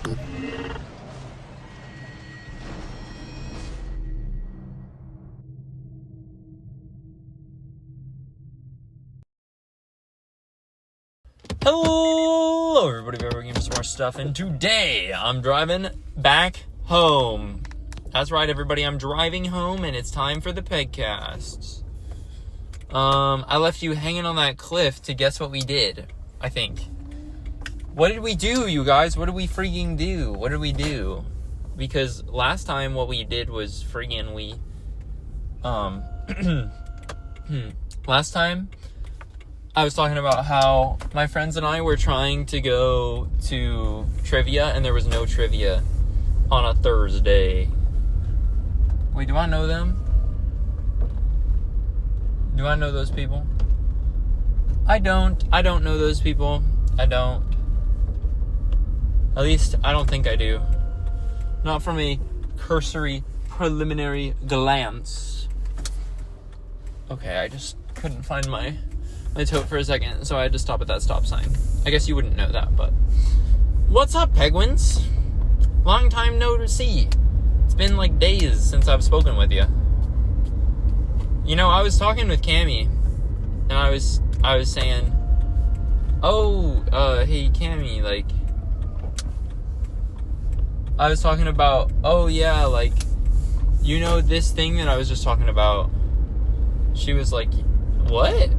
Hello everybody, we're bringing some more stuff, and today I'm driving back home. That's right everybody, I'm driving home and it's time for the PEGCAST. I left you hanging on that cliff to guess what we did, I think. What did we do, you guys? What did we freaking do? What did we do? Because last time what we did was last time I was talking about how my friends and I were trying to go to trivia, and there was no trivia on a Thursday. Wait, do I know them? Do I know those people? I don't know those people. I don't. At least, I don't think I do. Not from a cursory, preliminary glance. Okay, I just couldn't find my tote for a second, so I had to stop at that stop sign. I guess you wouldn't know that, but... What's up, Penguins? Long time no see. It's been like days since I've spoken with you. You know, I was talking with Cammie, and I was saying, hey, Cammie, like... I was talking about, oh yeah, like, you know this thing that I was just talking about? She was like, what?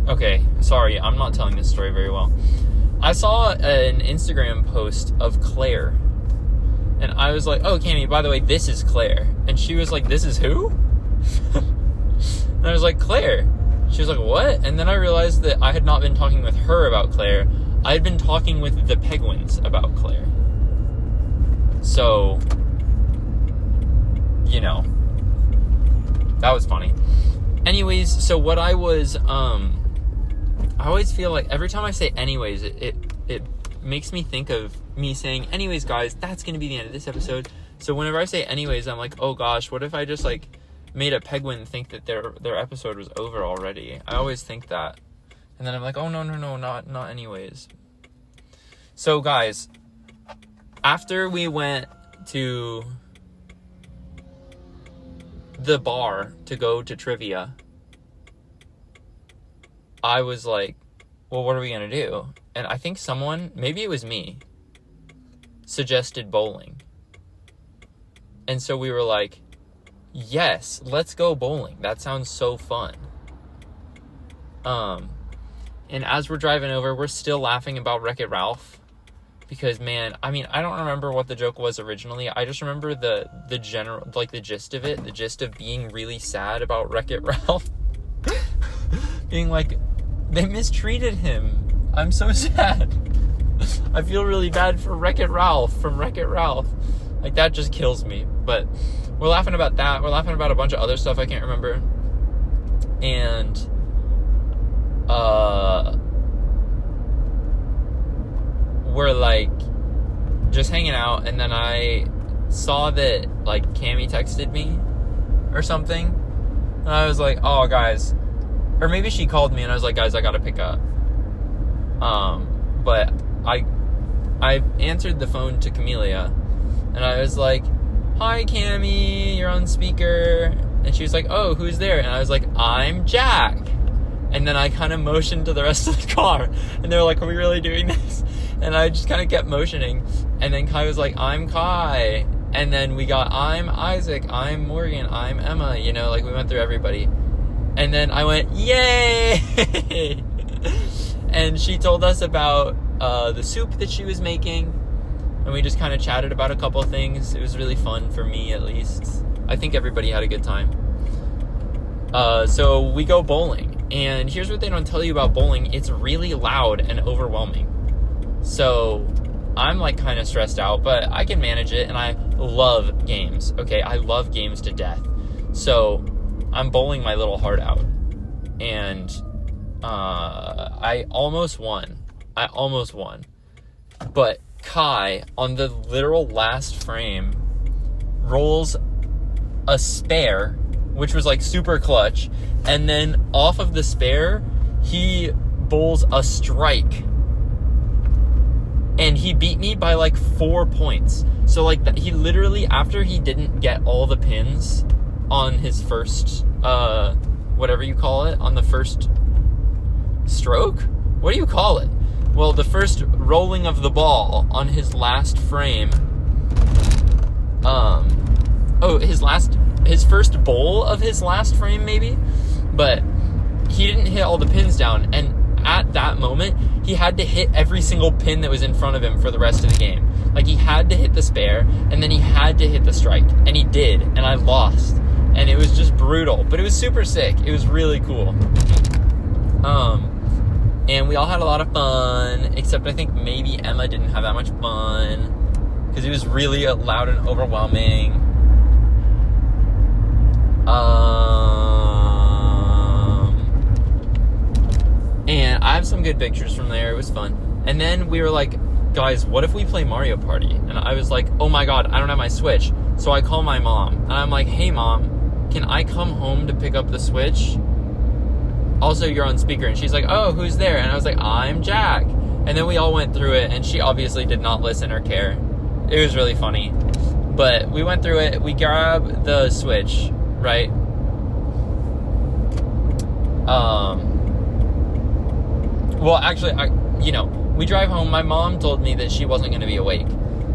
Okay, sorry, I'm not telling this story very well. I saw an Instagram post of Claire, and I was like, oh, Cammie, by the way, this is Claire. And she was like, this is who? And I was like, Claire. She was like, what? And then I realized that I had not been talking with her about Claire. I had been talking with the Penguins about Claire. So, you know, that was funny. Anyways, so what I was, I always feel like every time I say anyways, it makes me think of me saying, anyways, guys, that's going to be the end of this episode. So whenever I say anyways, I'm like, oh gosh, what if I just like made a Penguin think that their episode was over already? I always think that. And then I'm like, oh, no, not anyways. So guys, after we went to the bar to go to trivia, I was like, well, what are we going to do? And I think someone, maybe it was me, suggested bowling. And so we were like, yes, let's go bowling. That sounds so fun. And as we're driving over, we're still laughing about Wreck-It Ralph. Because, man, I mean, I don't remember what the joke was originally. I just remember the general, like, the gist of it. The gist of being really sad about Wreck-It Ralph. Being like, they mistreated him. I'm so sad. I feel really bad for Wreck-It Ralph from Wreck-It Ralph. Like, that just kills me. But we're laughing about that. We're laughing about a bunch of other stuff I can't remember. And, we're, like, just hanging out. And then I saw that, like, Cammie texted me or something. And I was like, oh, guys... Or maybe she called me and I was like, guys, I gotta pick up. But I answered the phone to Camellia and I was like, hi, Cammie, you're on speaker. And she was like, oh, who's there? And I was like, I'm Jack. And then I kind of motioned to the rest of the car and they were like, are we really doing this? And I just kind of kept motioning. And then Kai was like, I'm Kai. And then we got, I'm Isaac, I'm Morgan, I'm Emma, you know, like we went through everybody. And then I went, yay! And she told us about the soup that she was making. And we just kind of chatted about a couple things. It was really fun for me, at least. I think everybody had a good time. So we go bowling. And here's what they don't tell you about bowling. It's really loud and overwhelming. So I'm like kind of stressed out, but I can manage it. And I love games. Okay, I love games to death. So I'm bowling my little heart out. And I almost won. But Kai, on the literal last frame, rolls a spare, which was like super clutch. And then off of the spare, he bowls a strike. and he beat me by like 4 points. So like he literally, after he didn't get all the pins on his first whatever you call it, on the first stroke, what do you call it? Well, the first rolling of the ball on his last frame, his first bowl of his last frame maybe, but he didn't hit all the pins down, and at that moment he had to hit every single pin that was in front of him for the rest of the game. Like, he had to hit the spare, and then he had to hit the strike, and he did, and I lost, and it was just brutal, but it was super sick. It was really cool. And we all had a lot of fun, except I think maybe Emma didn't have that much fun, because it was really loud and overwhelming. And I have some good pictures from there. It was fun. And then we were like, guys, what if we play Mario Party? And I was like, oh my god, I don't have my Switch. So I call my mom, and I'm like, hey mom, can I come home to pick up the Switch? Also, you're on speaker. And she's like, oh, who's there? And I was like, I'm Jack. And then we all went through it, and she obviously did not listen or care. It was really funny. But we went through it. We grabbed the Switch, right? Well, actually, we drive home. My mom told me that she wasn't going to be awake.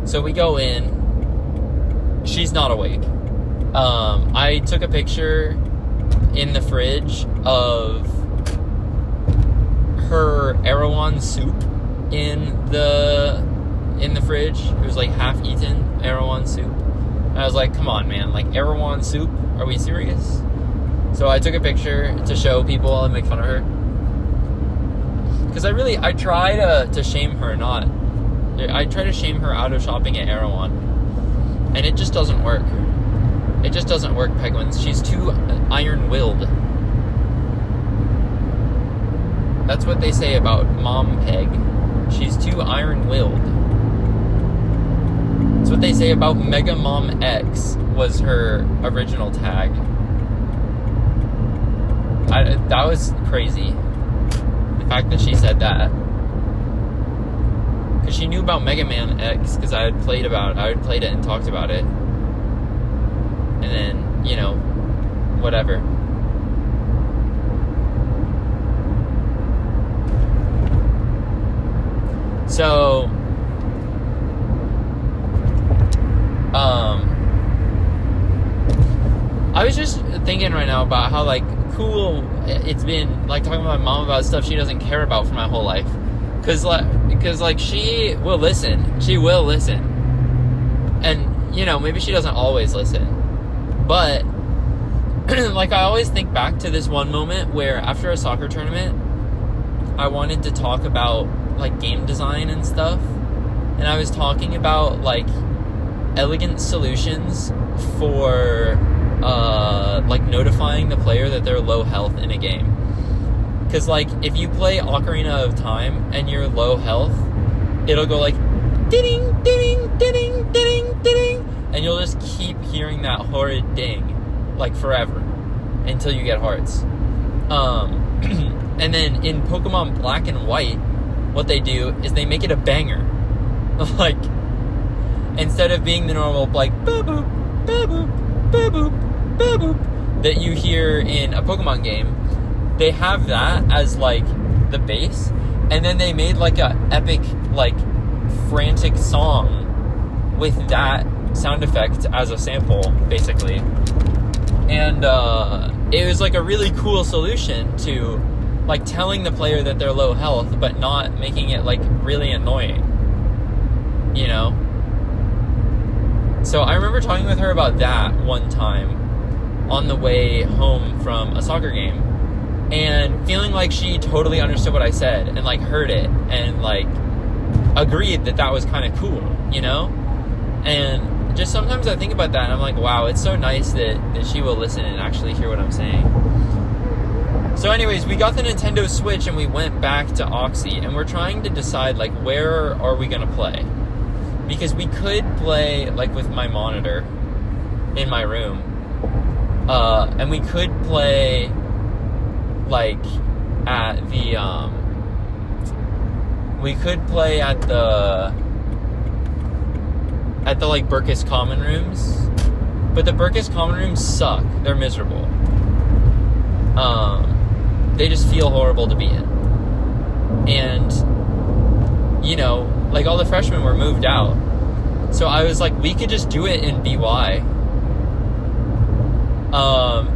So we go in. She's not awake. I took a picture in the fridge of her Erewhon soup in the fridge. It was like half-eaten Erewhon soup. And I was like, come on, man. Like, Erewhon soup? Are we serious? So I took a picture to show people and make fun of her. Because I try to shame her, I try to shame her out of shopping at Erewhon. And it just doesn't work. It just doesn't work, Penguins. She's too iron-willed. That's what they say about Mom Peg. She's too iron-willed. That's what they say about Mega Mom X, was her original tag. That was crazy. The fact that she said that. Because she knew about Mega Man X, because I had played it and talked about it. And then, whatever. So, I was just thinking right now about how, like, cool it's been, like, talking to my mom about stuff she doesn't care about for my whole life. Because she will listen. She will listen. And, maybe she doesn't always listen. But, like, I always think back to this one moment where after a soccer tournament, I wanted to talk about, like, game design and stuff. And I was talking about, like, elegant solutions for, like, notifying the player that they're low health in a game. Because, like, if you play Ocarina of Time and you're low health, it'll go like, ding, ding, ding, ding, ding. And you'll just keep hearing that horrid ding, like, forever, until you get hearts. And then in Pokemon Black and White, what they do is they make it a banger. Like, instead of being the normal, like, ba-boop, ba-boop, ba-boop, ba-boop, that you hear in a Pokemon game, they have that as, like, the bass, and then they made, like, a epic, like, frantic song with that sound effect as a sample, basically. And it was, like, a really cool solution to, like, telling the player that they're low health, but not making it, like, really annoying, So I remember talking with her about that one time on the way home from a soccer game, and feeling like she totally understood what I said, and, like, heard it, and, like, agreed that was kind of cool, And just sometimes I think about that, and I'm like, wow, it's so nice that she will listen and actually hear what I'm saying. So anyways, we got the Nintendo Switch, and we went back to Oxy, and we're trying to decide, like, where are we going to play? Because we could play, like, with my monitor in my room, and we could play, like, at the, we could play at the like Burkus common rooms, but the Burkus common rooms suck. They're miserable. They just feel horrible to be in. And, you know, like all the freshmen were moved out. So I was like, we could just do it in BY.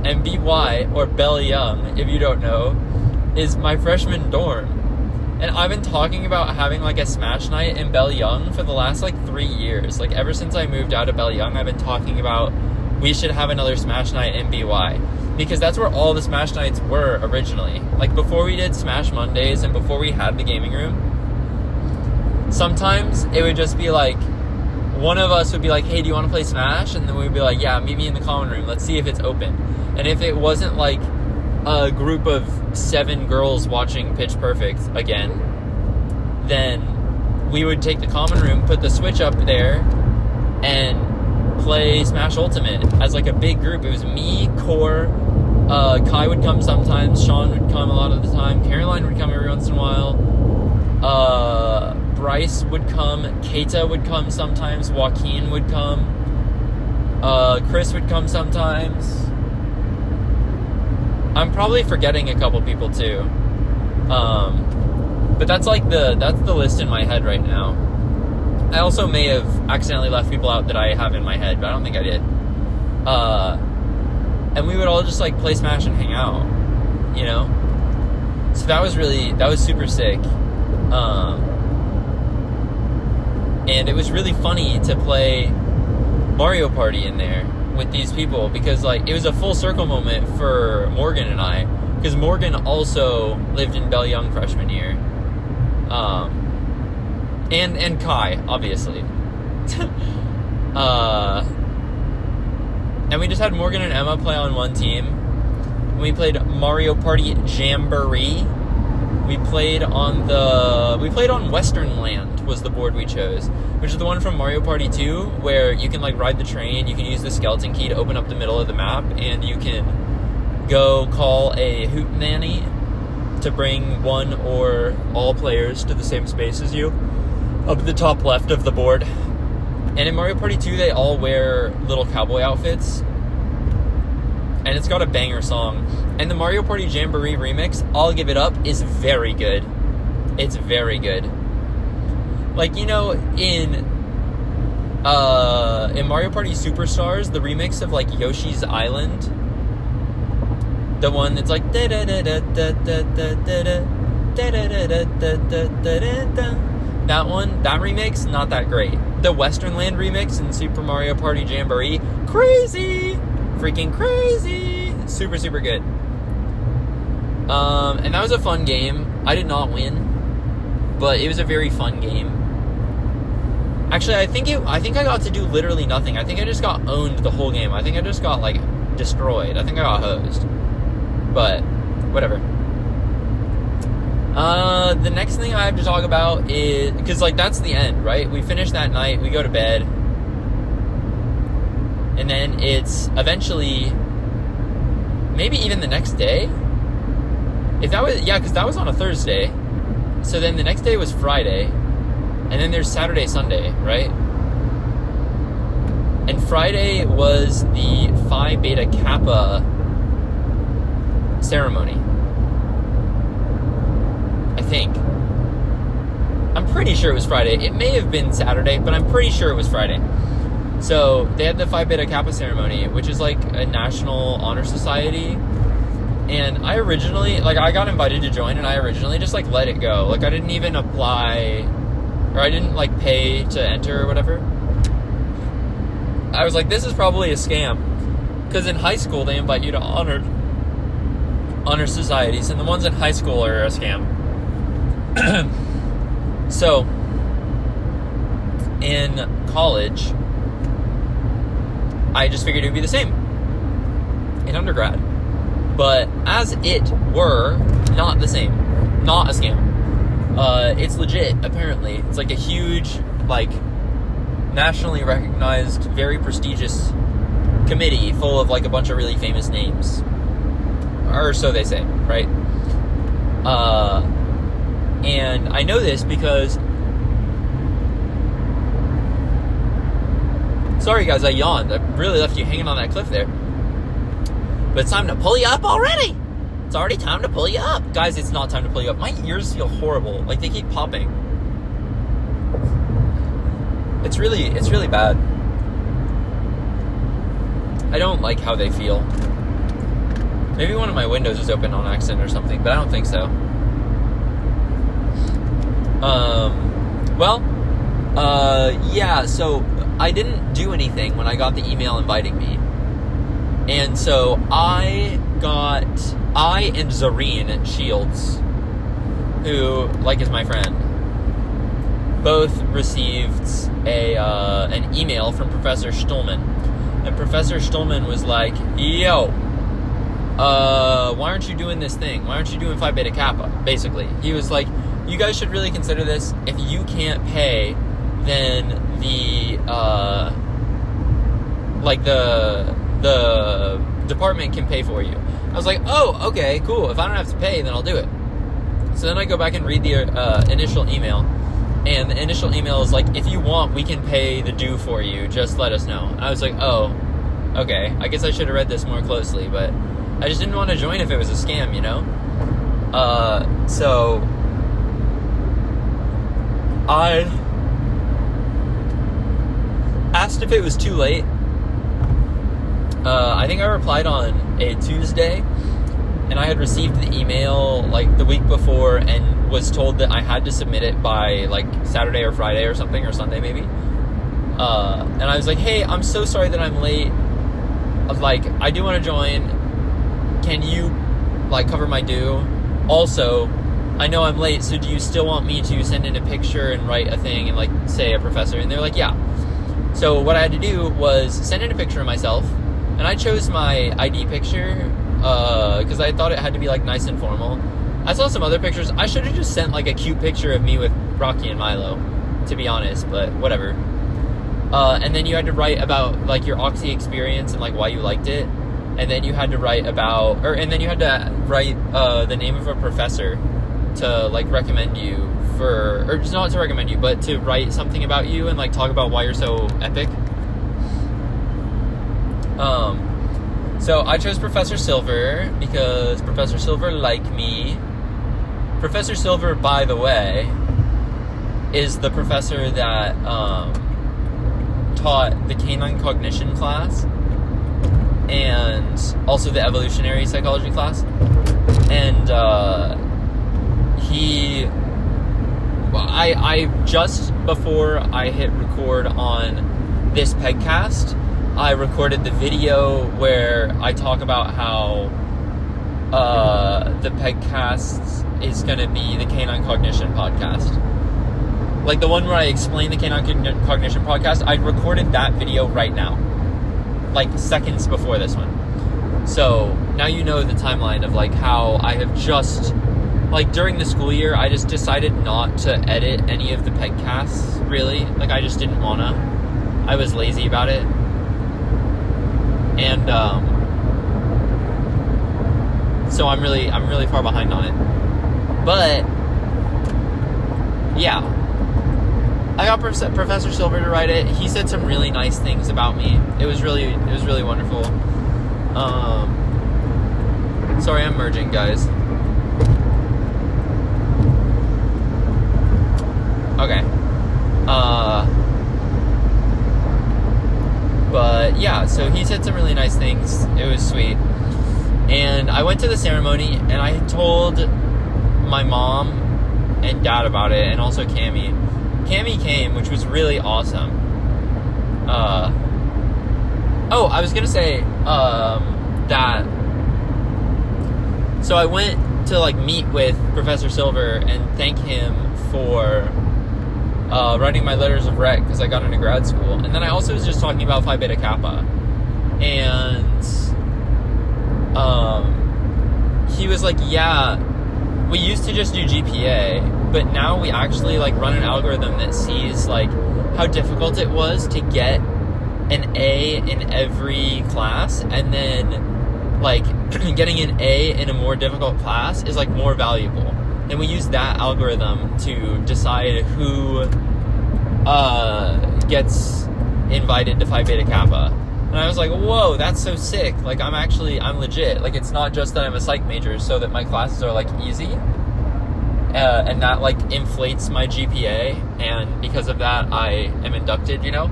And BY, or Bell Young, if you don't know, is my freshman dorm. And I've been talking about having like a Smash night in Bell Young for the last like 3 years. Like ever since I moved out of Bell Young, I've been talking about we should have another Smash night in BY. Because that's where all the Smash nights were originally. Like before we did Smash Mondays and before we had the gaming room, sometimes it would just be like, one of us would be like, hey, do you want to play Smash? And then we'd be like, yeah, meet me in the common room. Let's see if it's open. And if it wasn't like a group of 7 girls watching Pitch Perfect again, then we would take the common room, put the Switch up there, and play Smash Ultimate as like a big group. It was me, Core, Kai would come sometimes, Sean would come a lot of the time, Caroline would come every once in a while, Bryce would come, Keita would come sometimes, Joaquin would come, Chris would come sometimes. I'm probably forgetting a couple people too. But that's like that's the list in my head right now. I also may have accidentally left people out that I have in my head, but I don't think I did. And we would all just like play Smash and hang out, you know? So that was super sick. And it was really funny to play Mario Party in there with these people, because like it was a full circle moment for Morgan and I, because Morgan also lived in Bell Young freshman year. And Kai, obviously. And we just had Morgan and Emma play on one team. We played Mario Party Jamboree. We played on Western Land was the board we chose, which is the one from Mario Party 2, where you can like ride the train, you can use the skeleton key to open up the middle of the map, and you can go call a hootenanny to bring one or all players to the same space as you, up at the top left of the board. And in Mario Party 2, they all wear little cowboy outfits. And it's got a banger song. And the Mario Party Jamboree remix, I'll give it up, is very good. It's very good. Like, you know, in Mario Party Superstars, the remix of, like, Yoshi's Island, the one that's like that one, that remix, not that great. The Western Land remix in Super Mario Party Jamboree, crazy! Freaking crazy! Super, super good. And that was a fun game. I did not win, but it was a very fun game. Actually, I think I got to do literally nothing. I think I just got owned the whole game. I think I just got, like, destroyed. I think I got hosed. But, whatever. The next thing I have to talk about is, because, like, that's the end, right? We finish that night, we go to bed, and then it's eventually, maybe even the next day? Because that was on a Thursday, so then the next day was Friday, and then there's Saturday, Sunday, right? And Friday was the Phi Beta Kappa ceremony. I think. I'm pretty sure it was Friday. It may have been Saturday, but I'm pretty sure it was Friday. So they had the Phi Beta Kappa ceremony, which is like a national honor society. And I originally, like, I got invited to join, and I originally just, like, let it go. Like, I didn't even apply, or I didn't, like, pay to enter or whatever. I was like, this is probably a scam. Because in high school, they invite you to honor societies, and the ones in high school are a scam. So, in college, I just figured it would be the same in undergrad. But as it were, not the same. Not a scam. It's legit, apparently. It's like a huge, like, nationally recognized, very prestigious committee full of, like, a bunch of really famous names. Or so they say, right? And I know this because... Sorry guys, I yawned. I really left you hanging on that cliff there. But it's time to pull you up already. It's already time to pull you up. Guys, it's not time to pull you up. My ears feel horrible. Like, they keep popping. It's really bad. I don't like how they feel. Maybe one of my windows was open on accident or something, but I don't think so. Yeah, so I didn't do anything when I got the email inviting me. And so I and Zareen Shields, who, like, is my friend, both received an email from Professor Stulman. And Professor Stulman was like, yo, why aren't you doing this thing? Why aren't you doing Phi Beta Kappa? Basically. He was like, you guys should really consider this. If you can't pay, then the department can pay for you. I was like, oh, okay, cool. If I don't have to pay, then I'll do it. So then I go back and read the initial email. And the initial email is like, if you want, we can pay the due for you. Just let us know. And I was like, oh, okay. I guess I should have read this more closely, but I just didn't want to join if it was a scam, you know? So I asked if it was too late. I think I replied on a Tuesday, and I had received the email like the week before and was told that I had to submit it by like Saturday or Friday or something, or Sunday maybe. And I was like, hey, I'm so sorry that I'm late. Like, I do want to join. Can you like cover my due? Also, I know I'm late, so do you still want me to send in a picture and write a thing and like say a professor? And they're like, yeah. So what I had to do was send in a picture of myself, and I chose my ID picture because I thought it had to be like nice and formal. I saw some other pictures. I should have just sent like a cute picture of me with Rocky and Milo, to be honest, but whatever. And then you had to write about like your Oxy experience and like why you liked it. And then you had to write about, and then you had to write the name of a professor to like recommend you for, or just not to recommend you, but to write something about you and like talk about why you're so epic. So I chose Professor Silver because Professor Silver liked me. Professor Silver, by the way, is the professor that taught the canine cognition class and also the evolutionary psychology class. And I just before I hit record on this PEGCAST, I recorded the video where I talk about how the PEGCAST is going to be the Canine Cognition podcast. Like the one where I explain the Canine Cognition podcast, I recorded that video right now. Like seconds before this one. So now you know the timeline of like how I have just, like during the school year, I just decided not to edit any of the PEGcasts, really. Like I just didn't wanna. I was lazy about it. And so I'm really far behind on it. But yeah, I got Professor Silver to write it. He said some really nice things about me. It was really wonderful. Sorry, I'm merging, guys. Okay. But yeah, so he said some really nice things. It was sweet. And I went to the ceremony, and I told my mom and dad about it, and also Cammie. Cammie came, which was really awesome. I was gonna say that. So I went to like meet with Professor Silver and thank him for writing my letters of rec because I got into grad school, and then I also was just talking about Phi Beta Kappa, and he was like, yeah, we used to just do GPA, but now we actually like run an algorithm that sees like how difficult it was to get an A in every class, and then like getting an A in a more difficult class is like more valuable. and we used that algorithm to decide who gets invited to Phi Beta Kappa. And I was like, whoa, that's so sick. Like, I'm legit. Like, it's not just that I'm a psych major so that my classes are, like, easy. And that, like, inflates my GPA. And because of that, I am inducted, you know?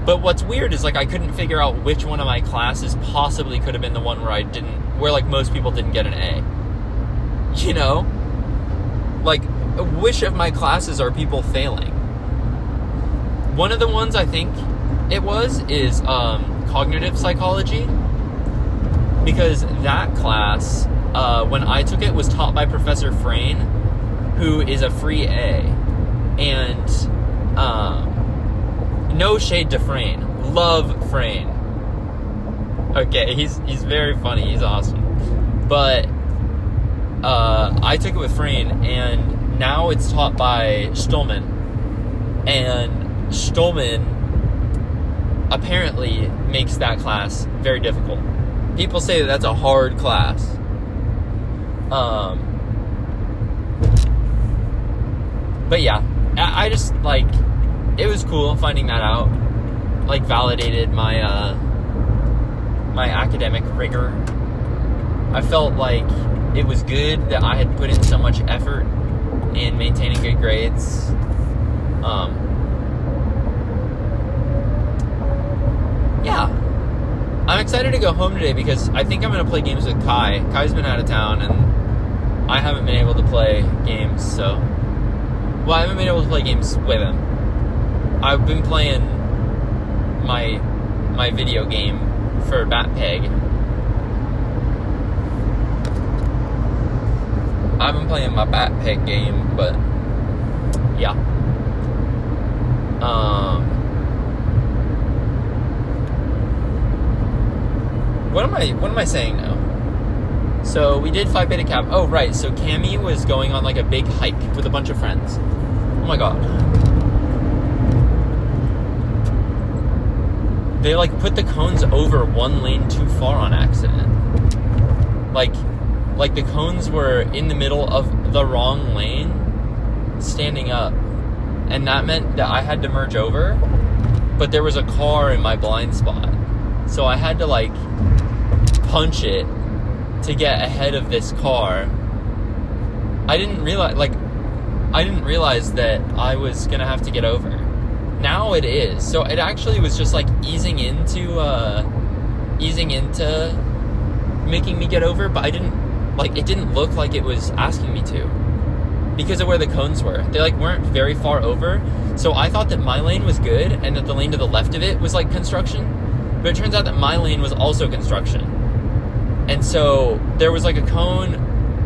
But what's weird is, like, I couldn't figure out which one of my classes possibly could have been the one where, like, most people didn't get an A. You know? Like, which of my classes are people failing? One of the ones I think is cognitive psychology, because that class, when I took it, was taught by Professor Frayne, who is a free A, and no shade to Frayne, love Frayne. Okay, he's very funny, he's awesome, but I took it with Frayne, and now it's taught by Stolman, and Stolman apparently makes that class very difficult. People say that that's a hard class. But yeah, I just, like, it was cool finding that out. Like, validated my my academic rigor. I felt like it was good that I had put in so much effort in maintaining good grades. Yeah, I'm excited to go home today because I think I'm going to play games with Kai. Kai's been out of town, and I haven't been able to play games, so... Well, I haven't been able to play games with him. I've been playing my video game for Gradpeg. I've been playing my Gradpeg game, but... Yeah. What am I saying now? So we did Phi Beta Kappa. Oh, right. So Cammy was going on, like, a big hike with a bunch of friends. Oh my god. They, like, put the cones over one lane too far on accident. Like the cones were in the middle of the wrong lane, standing up. And that meant that I had to merge over, but there was a car in my blind spot. So I had to, like, punch it to get ahead of this car. I didn't realize that I was gonna have to get over. Now it is. So it actually was just, like, easing into making me get over, but it didn't look like it was asking me to, because of where the cones were. They, like, weren't very far over, so I thought that my lane was good and that the lane to the left of it was, like, construction, but it turns out that my lane was also construction. And so there was, like, a cone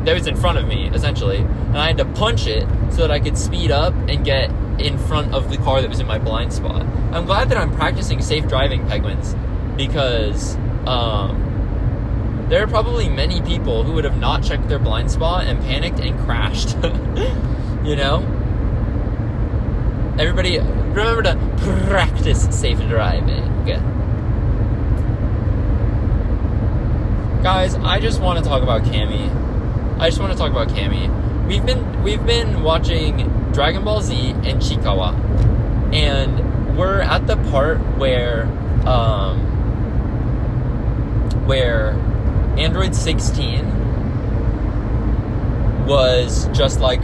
that was in front of me, essentially, and I had to punch it so that I could speed up and get in front of the car that was in my blind spot. I'm glad that I'm practicing safe driving, Penguins, because there are probably many people who would have not checked their blind spot and panicked and crashed. You know? Everybody, remember to practice safe driving. Guys, I just want to talk about Cammy. We've been watching Dragon Ball Z and Chikawa, and we're at the part where Android 16 was just like,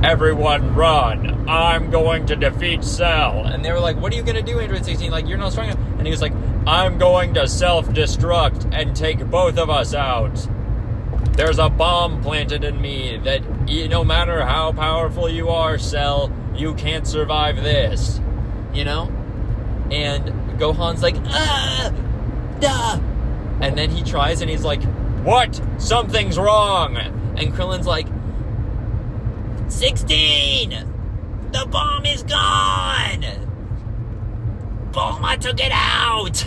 everyone run, I'm going to defeat Cell. And they were like, what are you going to do, Android 16? Like, you're not strong enough. And he was like, I'm going to self-destruct and take both of us out. There's a bomb planted in me that no matter how powerful you are, Cell, you can't survive this. You know? And Gohan's like, duh. And then he tries and he's like, what? Something's wrong. And Krillin's like, 16! The bomb is gone! Bulma took it out!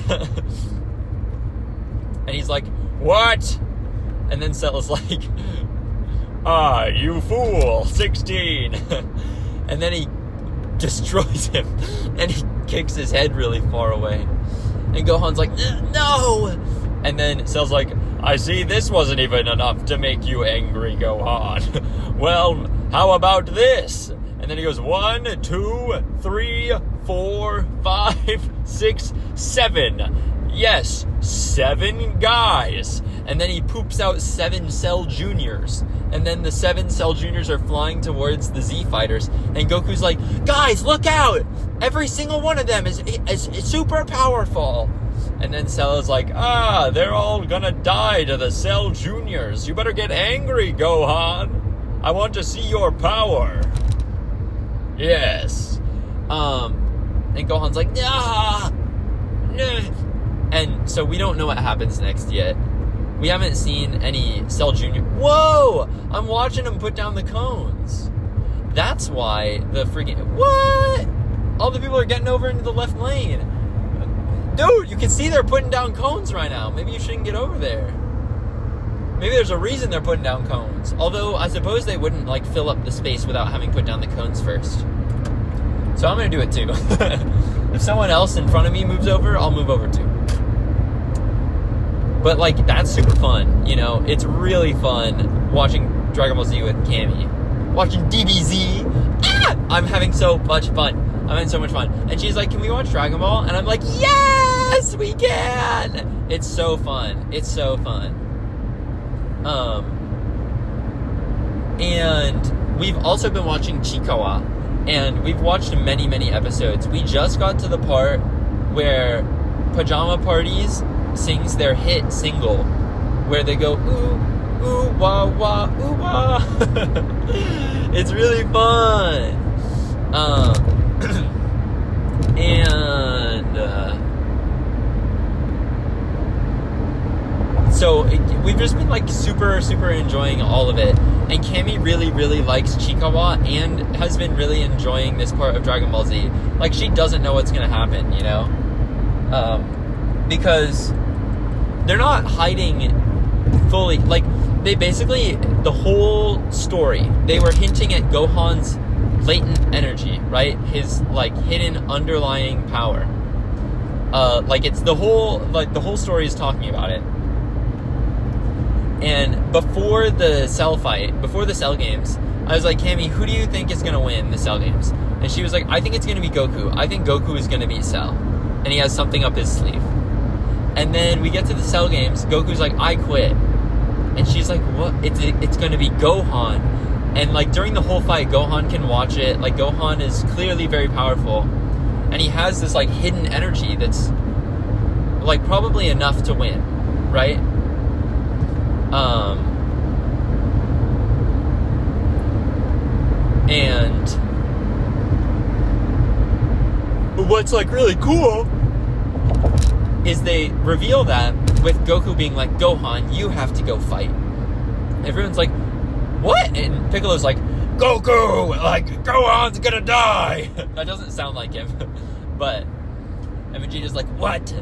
And he's like, what? And then Cell is like, you fool, 16. And then he destroys him, and he kicks his head really far away. And Gohan's like, no! And then Cell's like, I see this wasn't even enough to make you angry, Gohan. Well, how about this? And then he goes, 1, 2, 3, 4, 5, 6, 7. Yes, 7 guys. And then he poops out 7 Cell Juniors. And then the 7 Cell Juniors are flying towards the Z Fighters. And Goku's like, guys, look out! Every single one of them is super powerful. And then Cell is like, they're all gonna die to the Cell Juniors. You better get angry, Gohan. I want to see your power. Yes. And Gohan's like, nah. And so we don't know what happens next yet. We haven't seen any Cell Jr. Whoa! I'm watching him put down the cones. That's why the freaking... What? All the people are getting over into the left lane. Dude, you can see they're putting down cones right now. Maybe you shouldn't get over there. Maybe there's a reason they're putting down cones. Although, I suppose they wouldn't, like, fill up the space without having put down the cones first. So I'm gonna do it too. If someone else in front of me moves over, I'll move over too. But, like, that's super fun, you know? It's really fun watching Dragon Ball Z with Cammy. Watching DBZ. I'm having so much fun. I'm having so much fun. And she's like, can we watch Dragon Ball? And I'm like, yes, we can! It's so fun. It's so fun. And we've also been watching Chikawa. And we've watched many, many episodes. We just got to the part where Pajama Parties sings their hit single, where they go, ooh, ooh, wah, wah, ooh, wah. It's really fun. So we've just been like super, super enjoying all of it. And Cammy really, really likes Chikawa and has been really enjoying this part of Dragon Ball Z. Like, she doesn't know what's going to happen, you know? Because they're not hiding fully. Like, they basically, the whole story, they were hinting at Gohan's latent energy, right? His, like, hidden underlying power. Like, it's the whole story is talking about it. And before the Cell fight, before the Cell games, I was like, Cammy, who do you think is going to win the Cell games? And she was like, I think it's going to be Goku. I think Goku is going to beat Cell. And he has something up his sleeve. And then we get to the Cell games, Goku's like, I quit. And she's like, what? It's going to be Gohan. And, like, during the whole fight, Gohan can watch it. Like, Gohan is clearly very powerful. And he has this, like, hidden energy that's, like, probably enough to win, right? And what's, like, really cool is they reveal that with Goku being like, Gohan, you have to go fight. Everyone's like, what? And Piccolo's like, Goku, like, Gohan's gonna die. That doesn't sound like him. But, and Vegeta's like, what?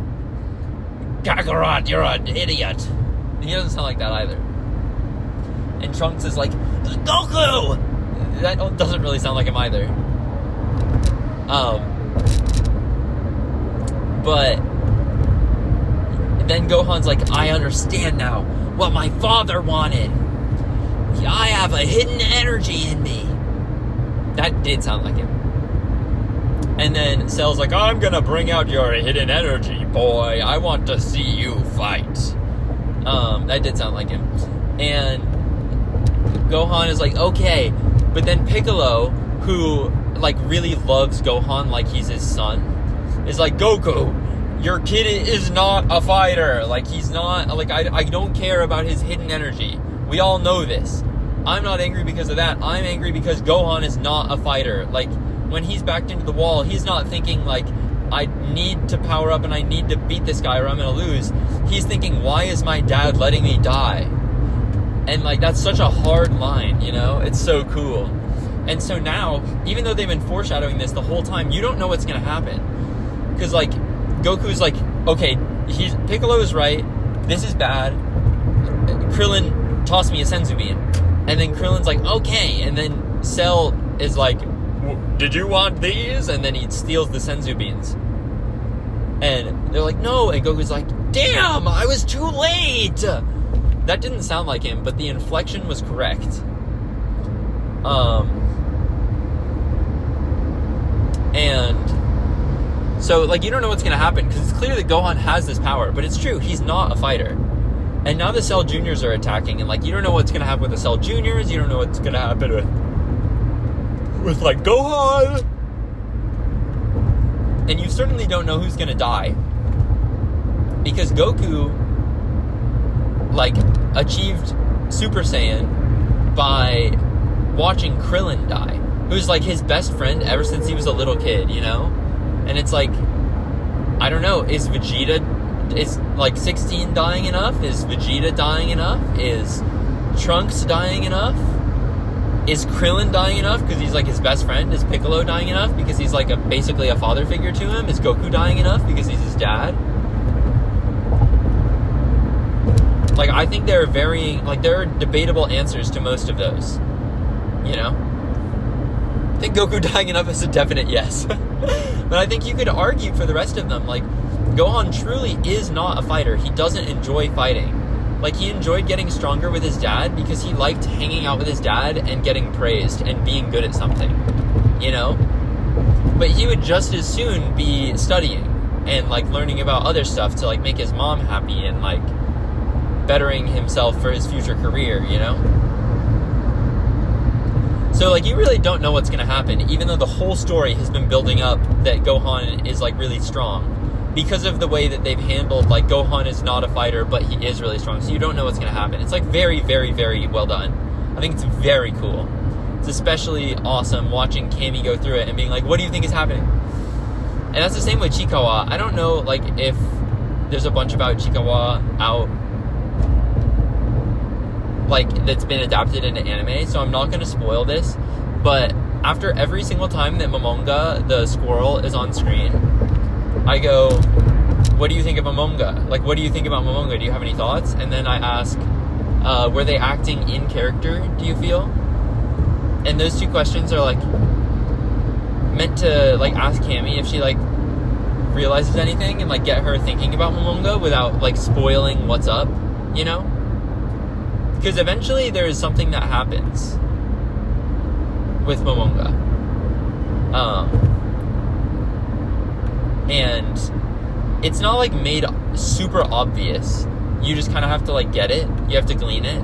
Kakarot, you're an idiot. And he doesn't sound like that either. And Trunks is like, Goku! That doesn't really sound like him either. But then Gohan's like, I understand now what my father wanted. I have a hidden energy in me. That did sound like him. And then Cell's like, I'm gonna bring out your hidden energy, boy. I want to see you fight. That did sound like him. And Gohan is like, okay. But then Piccolo, who, like, really loves Gohan like he's his son, is like, Goku, your kid is not a fighter. Like, he's not, like, I don't care about his hidden energy. We all know this. I'm not angry because of that. I'm angry because Gohan is not a fighter. Like, when he's backed into the wall, he's not thinking, like, I need to power up and I need to beat this guy or I'm gonna lose. He's thinking, why is my dad letting me die? And, like, that's such a hard line, you know? It's so cool. And so now, even though they've been foreshadowing this the whole time, you don't know what's gonna happen. Because, like, Goku's like, okay, Piccolo's right, this is bad. Krillin, toss me a Senzu bean. And then Krillin's like, okay. And then Cell is like, did you want these? And then he steals the Senzu beans. And they're like, no. And Goku's like, damn, I was too late. That didn't sound like him, but the inflection was correct. And so, like, you don't know what's going to happen, because it's clear that Gohan has this power, but it's true, he's not a fighter. And now the Cell Juniors are attacking, and, like, you don't know what's going to happen with the Cell Juniors, you don't know what's going to happen with like, Gohan! And you certainly don't know who's going to die. Because Goku, like, achieved Super Saiyan by watching Krillin die, who's, like, his best friend ever since he was a little kid, you know? And it's like, I don't know, is 16 dying enough? Is Vegeta dying enough? Is Trunks dying enough? Is Krillin dying enough because he's, like, his best friend? Is Piccolo dying enough because he's, like, basically a father figure to him? Is Goku dying enough because he's his dad? Like, I think there are debatable answers to most of those, you know? I think Goku dying enough is a definite yes. But I think you could argue for the rest of them, like, Gohan truly is not a fighter. He doesn't enjoy fighting. Like, he enjoyed getting stronger with his dad because he liked hanging out with his dad and getting praised and being good at something, you know? But he would just as soon be studying and, like, learning about other stuff to, like, make his mom happy and, like, bettering himself for his future career, you know? So, like, you really don't know what's going to happen, even though the whole story has been building up that Gohan is, like, really strong. Because of the way that they've handled, like, Gohan is not a fighter, but he is really strong. So you don't know what's going to happen. It's, like, very, very, very well done. I think it's very cool. It's especially awesome watching Cammy go through it and being like, what do you think is happening? And that's the same with Chikawa. I don't know, like, if there's a bunch about Chikawa out, like, that's been adapted into anime, so I'm not going to spoil this. But after every single time that Momonga, the squirrel, is on screen, I go, what do you think of Momonga? Like, what do you think about Momonga? Do you have any thoughts? And then I ask, were they acting in character, do you feel? And those two questions are, like, meant to, like, ask Cammy if she, like, realizes anything and, like, get her thinking about Momonga without, like, spoiling what's up, you know? Because eventually there is something that happens with Momonga. And it's not, like, made super obvious. You just kind of have to, like, get it. You have to glean it.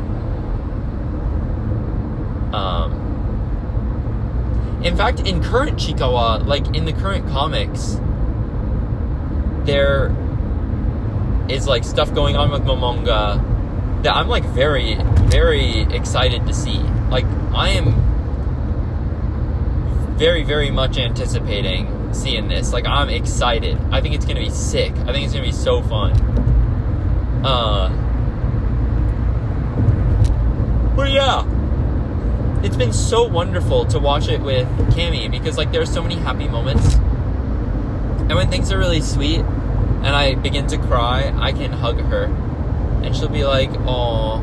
In fact, in current Chikawa, like, in the current comics, there is, like, stuff going on with Momonga that I'm, like, very, very excited to see. Like, I am very, very much anticipating seeing this. Like, I'm excited. I think it's gonna be sick. I think it's gonna be so fun. But yeah, it's been so wonderful to watch it with Cammy because, like, there's so many happy moments, and when things are really sweet and I begin to cry, I can hug her and she'll be like, "Oh,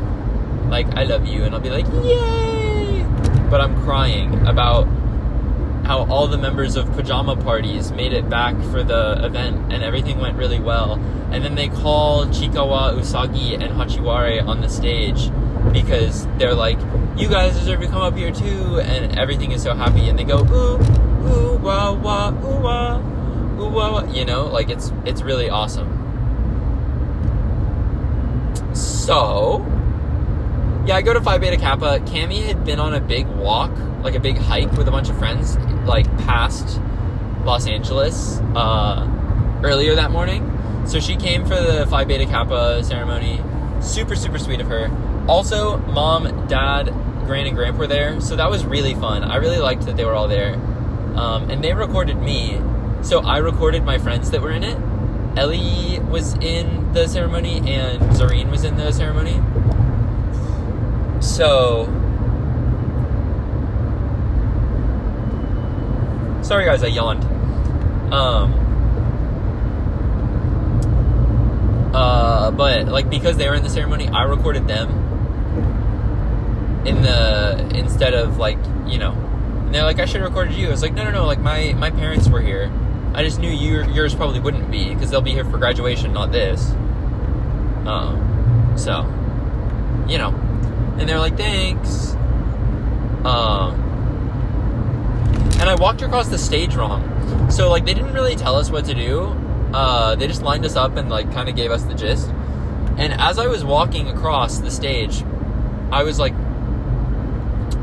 like, I love you," and I'll be like, "Yay!" But I'm crying about how all the members of Pajama Parties made it back for the event and everything went really well. And then they call Chikawa, Usagi, and Hachiware on the stage because they're like, you guys deserve to come up here too, and everything is so happy. And they go, ooh, ooh, wah, wah, ooh, wah, ooh, wah, wah. You know, like, it's really awesome. So, yeah, I go to Phi Beta Kappa. Cammy had been on a big walk, like a big hike with a bunch of friends, like, past Los Angeles earlier that morning. So she came for the Phi Beta Kappa ceremony. Super, super sweet of her. Also, Mom, Dad, Gran, and Grandpa were there, so that was really fun. I really liked that they were all there. And they recorded me, so I recorded my friends that were in it. Ellie was in the ceremony, and Zareen was in the ceremony. So, sorry guys, I yawned. But, like, because they were in the ceremony, I recorded them instead of, like, you know, and they're like, I should have recorded you. I was like, no, like, my parents were here. I just knew yours probably wouldn't be, because they'll be here for graduation, not this. So, you know, and they're like, thanks. And I walked across the stage wrong. So, like, they didn't really tell us what to do. They just lined us up and, like, kind of gave us the gist. And as I was walking across the stage, I was like,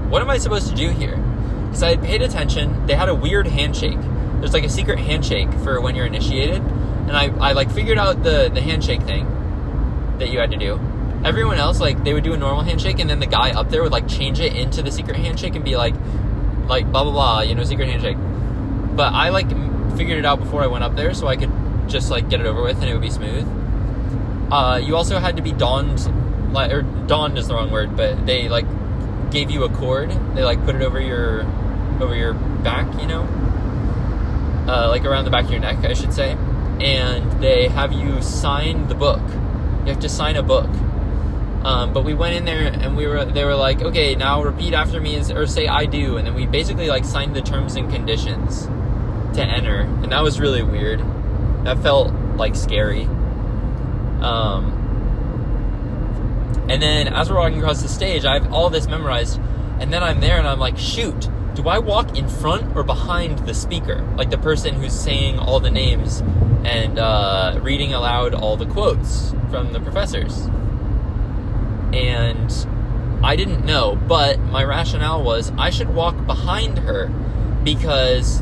what am I supposed to do here? Because I had paid attention. They had a weird handshake. There's, like, a secret handshake for when you're initiated. And I like, figured out the handshake thing that you had to do. Everyone else, like, they would do a normal handshake, and then the guy up there would, like, change it into the secret handshake and be like, blah, blah, blah, you know, secret handshake. But I, like, figured it out before I went up there so I could just, like, get it over with and it would be smooth. You also had to be donned, like, or donned is the wrong word, but they, like, gave you a cord. They, like, put it over your back, you know? Like, around the back of your neck, I should say. And they have you sign the book. You have to sign a book. But we went in there and they were like, okay, now repeat after me or say I do. And then we basically, like, signed the terms and conditions to enter. And that was really weird. That felt, like, scary. And then as we're walking across the stage, I have all this memorized. And then I'm there and I'm like, shoot, do I walk in front or behind the speaker? Like, the person who's saying all the names and reading aloud all the quotes from the professors. And I didn't know, but my rationale was I should walk behind her because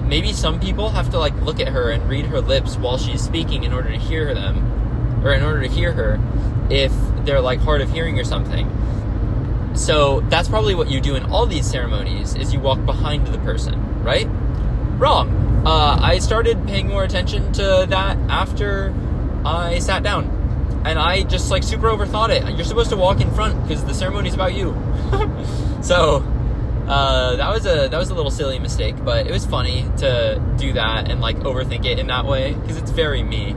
maybe some people have to, like, look at her and read her lips while she's speaking in order to hear them, or in order to hear her if they're, like, hard of hearing or something. So that's probably what you do in all these ceremonies, is you walk behind the person, right? Wrong. I started paying more attention to that after I sat down. And I just, like, super overthought it. You're supposed to walk in front because the ceremony's about you. So that was a little silly mistake, but it was funny to do that and, like, overthink it in that way because it's very me.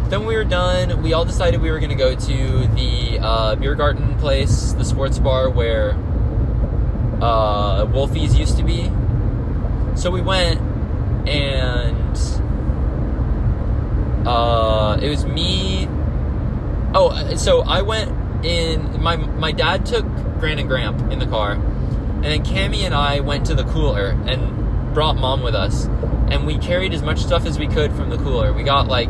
Then we were done. We all decided we were going to go to the beer garden place, the sports bar where Wolfie's used to be. So we went, and it was me. Oh, so I went in. My dad took Gran and Gramp in the car, and then Cammie and I went to the cooler and brought Mom with us, and we carried as much stuff as we could from the cooler. We got, like,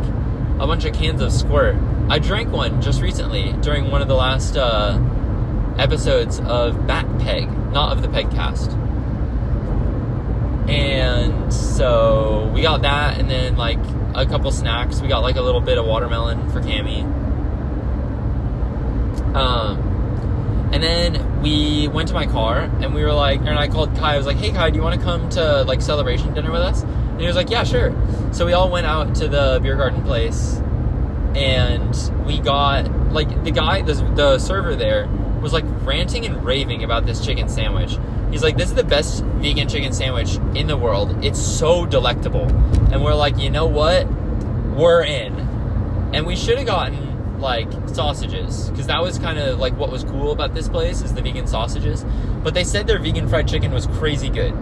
a bunch of cans of Squirt. I drank one just recently during one of the last episodes of Gradpeg, not of the PEGCAST. And so we got that, and then, like, a couple snacks. We got, like, a little bit of watermelon for Cammie. And then we went to my car, and we were like, and I called Kai. I was like, hey, Kai, do you want to come to, like, celebration dinner with us? And he was like, yeah, sure. So we all went out to the beer garden place, and we got, like, the guy, the server there was, like, ranting and raving about this chicken sandwich. He's like, this is the best vegan chicken sandwich in the world. It's so delectable. And we're like, you know what? We're in. And we should have gotten, like, sausages, because that was kind of, like, what was cool about this place is the vegan sausages. But they said their vegan fried chicken was crazy good,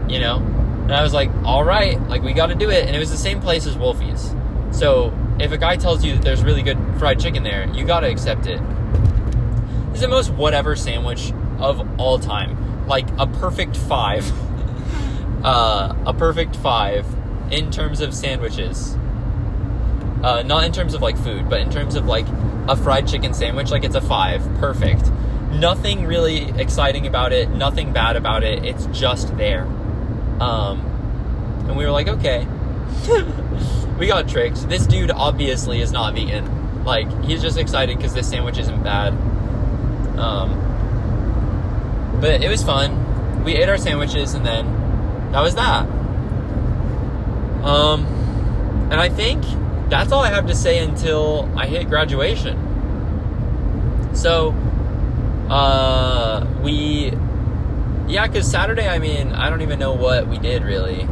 you know? And I was like, all right, like, we got to do it. And it was the same place as Wolfie's. So if a guy tells you that there's really good fried chicken there, you got to accept it. This is the most whatever sandwich of all time. Like, a perfect 5. A perfect 5 in terms of sandwiches. Not in terms of, like, food, but in terms of, like, a fried chicken sandwich. Like, it's a 5. Perfect. Nothing really exciting about it. Nothing bad about it. It's just there. And we were like, okay. We got tricked. This dude obviously is not vegan. Like, he's just excited because this sandwich isn't bad. But it was fun. We ate our sandwiches, and then that was that. And I think that's all I have to say until I hit graduation. So, yeah, because Saturday, I mean, I don't even know what we did, really.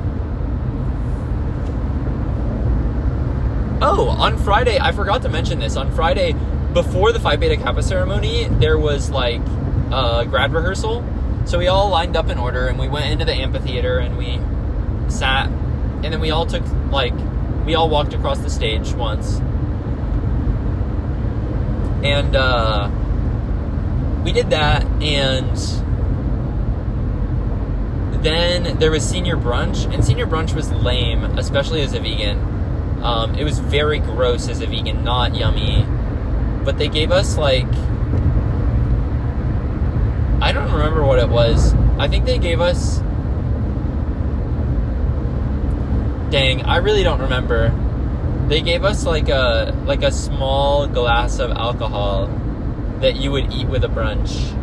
Oh, on Friday, I forgot to mention this. On Friday, before the Phi Beta Kappa ceremony, there was, like, grad rehearsal. So we all lined up in order, and we went into the amphitheater, and we sat, and then we all took, like, we all walked across the stage once. And we did that, and then there was senior brunch, and senior brunch was lame, especially as a vegan. It was very gross as a vegan, not yummy. But they gave us, like, I don't remember what it was. I think they gave us, dang, I really don't remember. They gave us like a small glass of alcohol that you would eat with a brunch.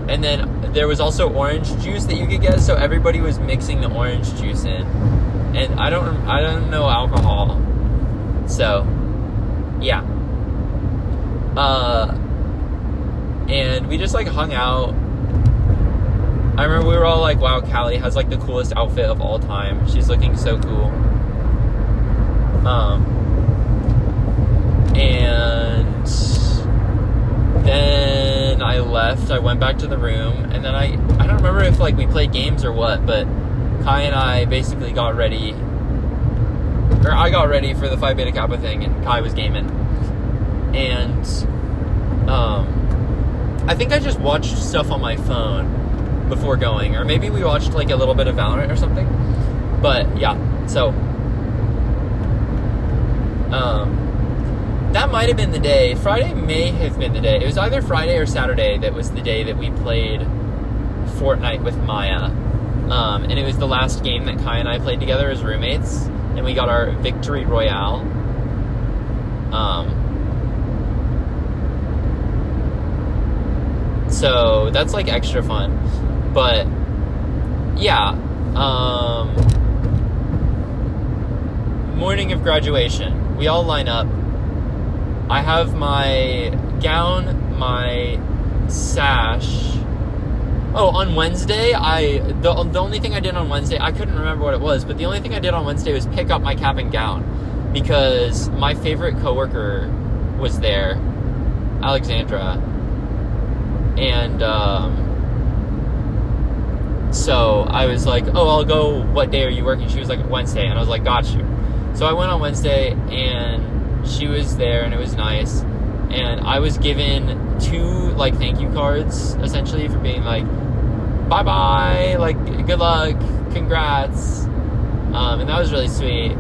And then there was also orange juice that you could get, so everybody was mixing the orange juice in. And I don't know alcohol. So, yeah. And we just like hung out. I remember we were all like, wow, Callie has like the coolest outfit of all time. She's looking so cool. And then I left. I went back to the room, and then I don't remember if like we played games or what, but Kai and I basically got ready, or I got ready for the Phi Beta Kappa thing, and Kai was gaming. And I think I just watched stuff on my phone before going, or maybe we watched like a little bit of Valorant or something. But yeah, so that might have been the day. Friday may have been the day. It was either Friday or Saturday that was the day that we played Fortnite with Maya. And it was the last game that Kai and I played together as roommates, and we got our victory royale. So that's like extra fun. But yeah, morning of graduation, we all line up. I have my gown, my sash. Oh, on Wednesday, the only thing I did on Wednesday, I couldn't remember what it was, but the only thing I did on Wednesday was pick up my cap and gown, because my favorite coworker was there, Alexandra, and so I was like, oh, I'll go, what day are you working? She was like, Wednesday, and I was like, got you. So I went on Wednesday, and she was there, and it was nice, and I was given 2, like, thank you cards, essentially, for being like, bye-bye, like, good luck, congrats, and that was really sweet.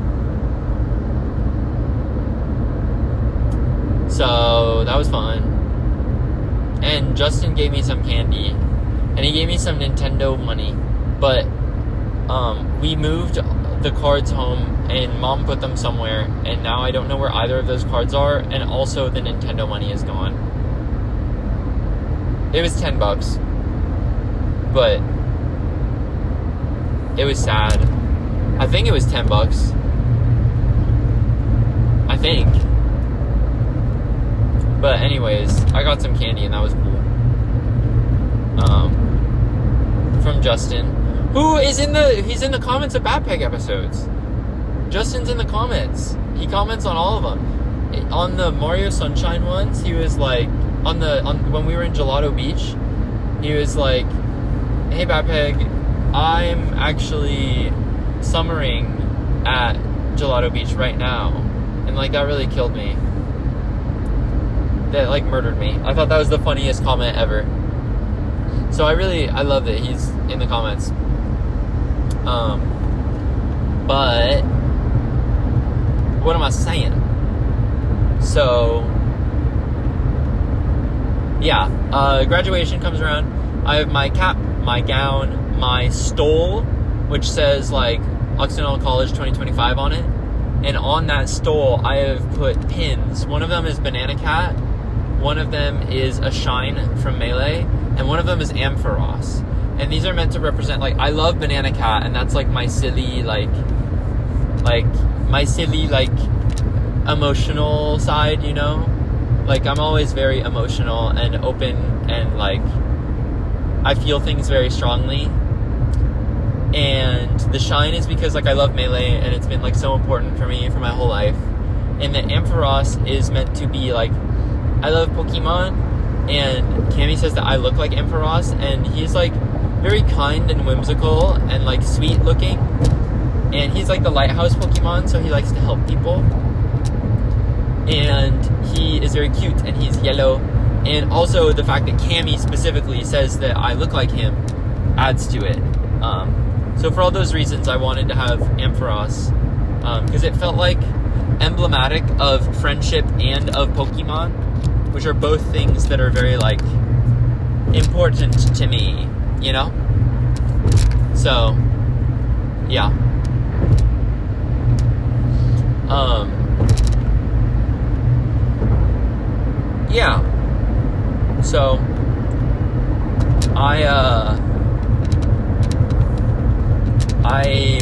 So that was fun. And Justin gave me some candy, and he gave me some Nintendo money, but we moved the cards home, and Mom put them somewhere, and now I don't know where either of those cards are, and also the Nintendo money is gone. It was $10, but it was sad. I think it was $10. I think. But anyways, I got some candy, and that was cool. From Justin, who is he's in the comments of Gradpeg episodes. Justin's in the comments. He comments on all of them. On the Mario Sunshine ones, he was like, when we were in Gelato Beach, he was like, hey Gradpeg, I'm actually summering at Gelato Beach right now. And like, that really killed me. That like murdered me. I thought that was the funniest comment ever. So I love that he's in the comments. But what am I saying? So yeah, graduation comes around. I have my cap, my gown, my stole, which says like Occidental College 2025 on it. And on that stole, I have put pins. One of them is Banana Cat, one of them is a Shine from Melee, and one of them is Ampharos. And these are meant to represent, like, I love Banana Cat, and that's like my silly, like emotional side, you know? Like, I'm always very emotional and open, and like, I feel things very strongly. And the Shine is because like I love Melee, and it's been like so important for me for my whole life. And the Ampharos is meant to be like, I love Pokemon, and Cammy says that I look like Ampharos, and he's like very kind and whimsical and like sweet looking. And he's like the lighthouse Pokemon, so he likes to help people. And he is very cute, and he's yellow. And also the fact that Cammy specifically says that I look like him adds to it. So for all those reasons, I wanted to have Ampharos, because it felt like emblematic of friendship and of Pokemon, which are both things that are very, like, important to me, you know? So, yeah. Yeah. So,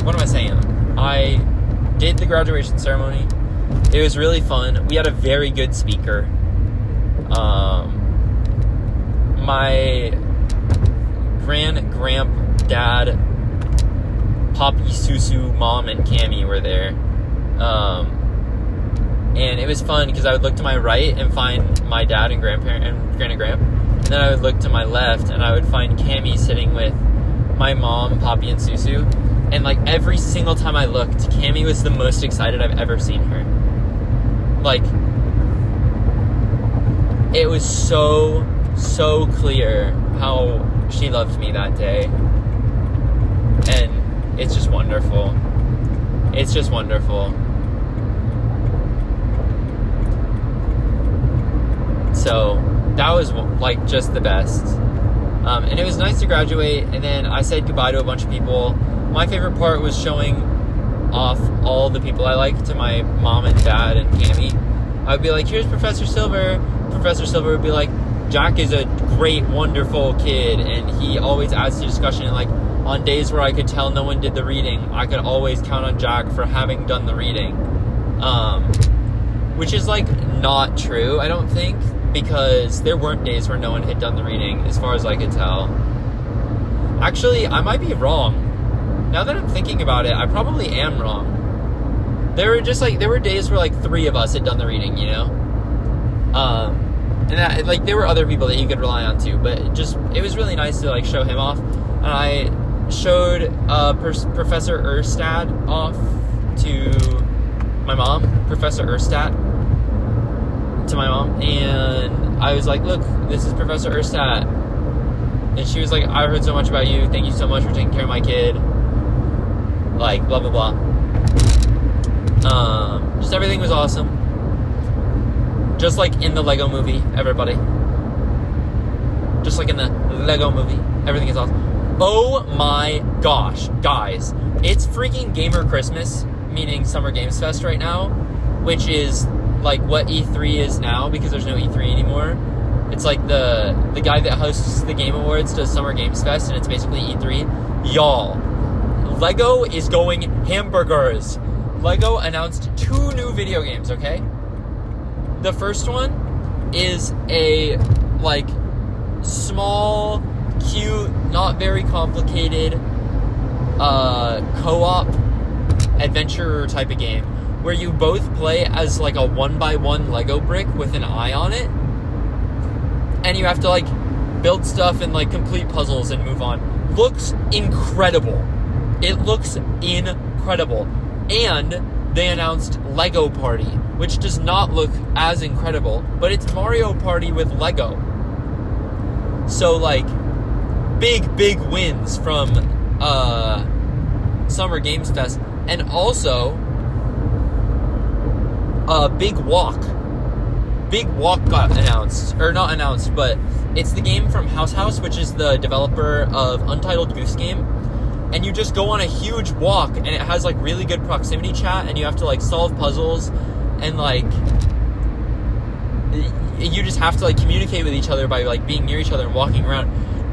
what am I saying? I did the graduation ceremony. It was really fun. We had a very good speaker. My granddad, Poppy, Susu, Mom, and Cammy were there. And it was fun because I would look to my right and find my dad and grandparent and grand and gramp. And then I would look to my left and I would find Cammy sitting with my mom, Poppy, and Susu. And like every single time I looked, Cammy was the most excited I've ever seen her. Like, it was so clear how she loved me that day. And it's just wonderful. It's just wonderful. So that was like just the best. And it was nice to graduate, and then I said goodbye to a bunch of people. My favorite part was showing off all the people I like to my mom and dad and Cammy. I would be like, here's Professor Silver. Professor Silver would be like, Jack is a great, wonderful kid, and he always adds to discussion. And like on days where I could tell no one did the reading, I could always count on Jack for having done the reading. Which is like not true, I don't think, because there weren't days where no one had done the reading, as far as I could tell. Actually, I might be wrong. Now that I'm thinking about it, I probably am wrong. There were days where like 3 of us had done the reading, you know? And that, like, there were other people that you could rely on too, but it was really nice to like show him off. And I showed Professor Erstad off to my mom, Professor Erstad, to my mom, and I was like, look, this is Professor Erstad. And she was like, I heard so much about you, thank you so much for taking care of my kid, like, blah blah blah. Just everything was awesome, just like in the Lego movie, everybody, just like in the Lego movie, everything is awesome. Oh my gosh, guys, it's freaking Gamer Christmas, meaning Summer Games Fest right now, which is like what E3 is now, because there's no E3 anymore. It's like the guy that hosts the Game Awards does Summer Games Fest, and it's basically E3. Y'all, Lego is going hamburgers. Lego announced 2 new video games, okay? The first one is a, like, small, cute, not very complicated, co-op adventure type of game, where you both play as like a 1x1 Lego brick with an eye on it, and you have to like build stuff and like complete puzzles and move on. Looks incredible. It looks incredible. And they announced Lego Party, which does not look as incredible, but it's Mario Party with Lego. So like big wins from Summer Games Fest. And also Big Walk got announced, or not announced, but it's the game from House, which is the developer of Untitled Goose Game. And you just go on a huge walk, and it has like really good proximity chat, and you have to like solve puzzles, and like you just have to like communicate with each other by like being near each other and walking around.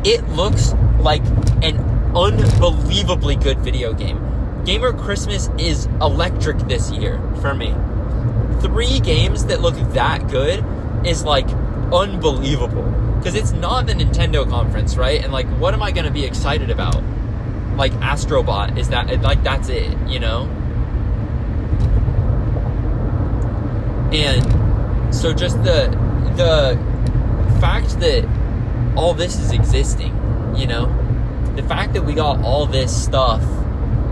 It looks like an unbelievably good video game. Gamer Christmas is electric this year for me. 3 games that look that good is like unbelievable, because it's not the Nintendo conference, right? And like, what am I going to be excited about? Like Astrobot, is that like that's it, you know? And so just the fact that all this is existing, you know, the fact that we got all this stuff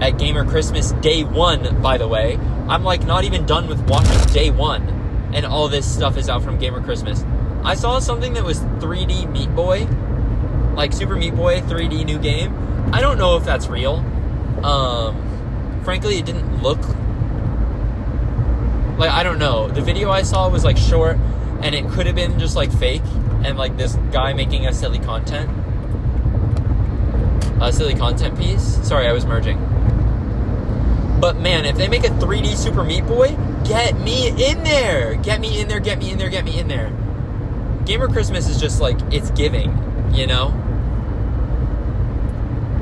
at Gamer Christmas day 1, by the way. I'm like not even done with watching day 1, and all this stuff is out from Gamer Christmas. I saw something that was 3D Meat Boy, like Super Meat Boy 3D new game. I don't know if that's real. Frankly, it didn't look like, I don't know. The video I saw was like short, and it could have been just like fake, and like this guy making a silly content piece. Sorry, I was merging. But man, if they make a 3D Super Meat Boy, get me in there. Get me in there, get me in there, get me in there. Gamer Christmas is just like, it's giving, you know?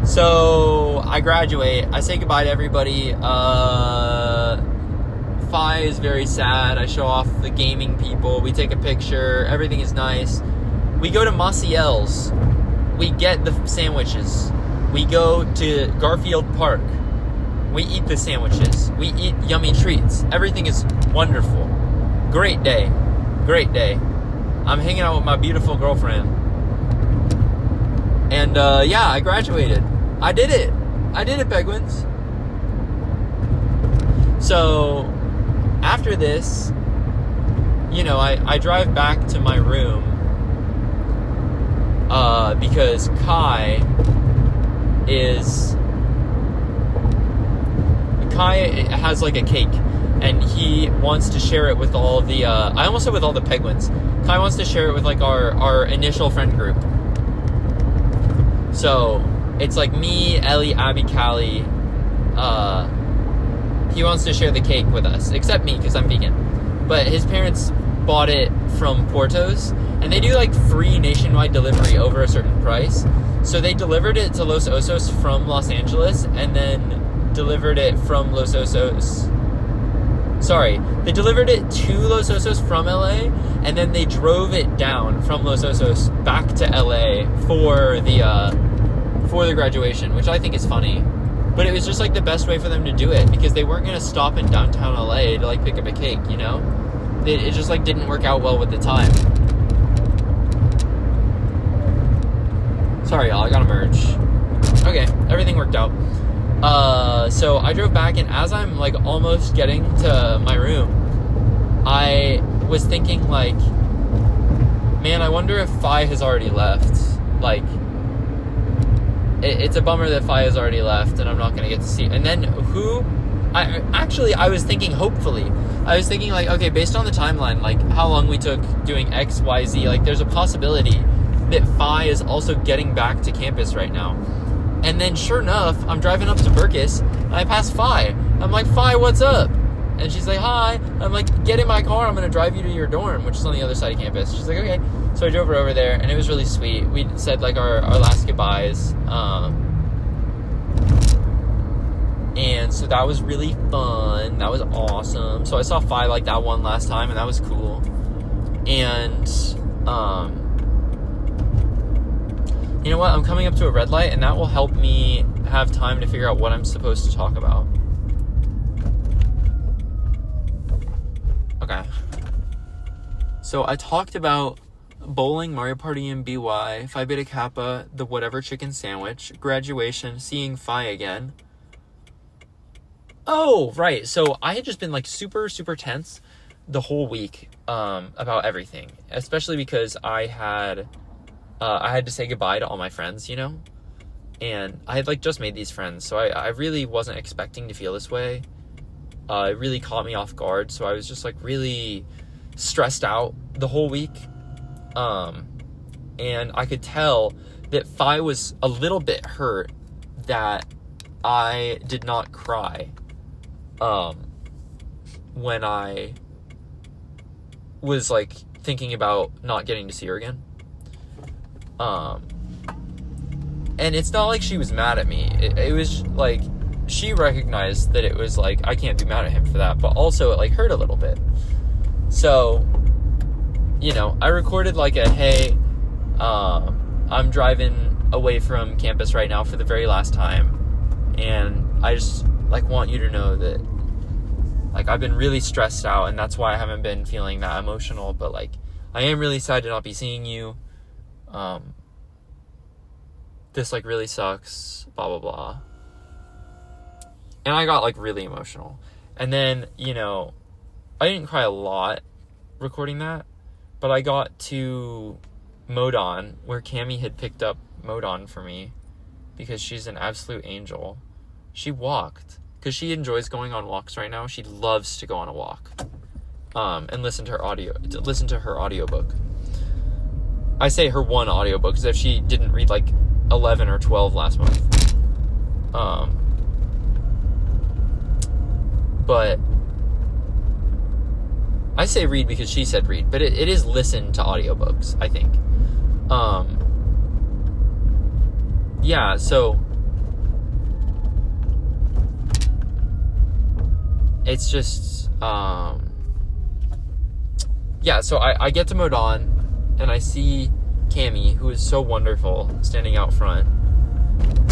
So, I graduate. I say goodbye to everybody. Phi is very sad. I show off the gaming people. We take a picture. Everything is nice. We go to Maciel's. We get the sandwiches. We go to Garfield Park. We eat the sandwiches. We eat yummy treats. Everything is wonderful. Great day. Great day. I'm hanging out with my beautiful girlfriend. And, yeah, I graduated. I did it, Penguins. So, after this, you know, I drive back to my room, because Kai has like a cake, and he wants to share it with all the, I almost said with all the Penguins. Kai wants to share it with like our initial friend group. So, it's like me, Ellie, Abby, Callie. He wants to share the cake with us, except me, because I'm vegan. But his parents bought it from Porto's, and they do like free nationwide delivery over a certain price. So they delivered it to Los Osos from Los Angeles, and then delivered it from Los Osos. Sorry, they delivered it to Los Osos from LA, and then they drove it down from Los Osos back to LA for the graduation, which I think is funny. But it was just like the best way for them to do it, because they weren't going to stop in downtown LA to like pick up a cake, you know? It just like didn't work out well with the time. Sorry, y'all, I gotta merge. Okay, everything worked out. So I drove back, and as I'm like almost getting to my room, I was thinking like, man, I wonder if Phi has already left. Like, it's a bummer that Phi has already left, and I'm not gonna get to see. And then I was thinking, hopefully, I was thinking like, okay, based on the timeline, like how long we took doing X, Y, Z, like there's a possibility that Phi is also getting back to campus right now. And then sure enough, I'm driving up to Berkus, and I pass Phi. I'm like, Phi, what's up? And she's like, hi. I'm like, get in my car, I'm gonna drive you to your dorm, which is on the other side of campus. She's like, okay. So I drove her over there, and it was really sweet. We said like our last goodbyes. And so that was really fun. That was awesome. So I saw Phi like that one last time, and that was cool. And, you know what? I'm coming up to a red light, and that will help me have time to figure out what I'm supposed to talk about. Okay. So I talked about bowling, Mario Party and BY, Phi Beta Kappa, the whatever chicken sandwich, graduation, seeing Phi again. Oh, right. So I had just been like super, super tense the whole week about everything, especially because I had to say goodbye to all my friends, you know, and I had like just made these friends, so I really wasn't expecting to feel this way. It really caught me off guard, so I was just like really stressed out the whole week, and I could tell that Phi was a little bit hurt that I did not cry when I was like thinking about not getting to see her again. And it's not like she was mad at me. It was like she recognized that it was like I can't be mad at him for that, but also it like hurt a little bit. So, you know, I recorded like a hey, I'm driving away from campus right now for the very last time, and I just like want you to know that like I've been really stressed out, and that's why I haven't been feeling that emotional, but like I am really sad to not be seeing you. This like really sucks, blah blah blah. And I got, like, really emotional. And then, you know, I didn't cry a lot recording that, but I got to Modon, where Cammie had picked up Modon for me, because she's an absolute angel. She walked, because she enjoys going on walks right now. She loves to go on a walk, and listen to her audiobook. I say her one audiobook, because if she didn't read, like, 11 or 12 last month. But I say read because she said read, but it is listen to audiobooks, I think. Yeah, so it's just, yeah, so I get to Modon, and I see Cammie, who is so wonderful, standing out front,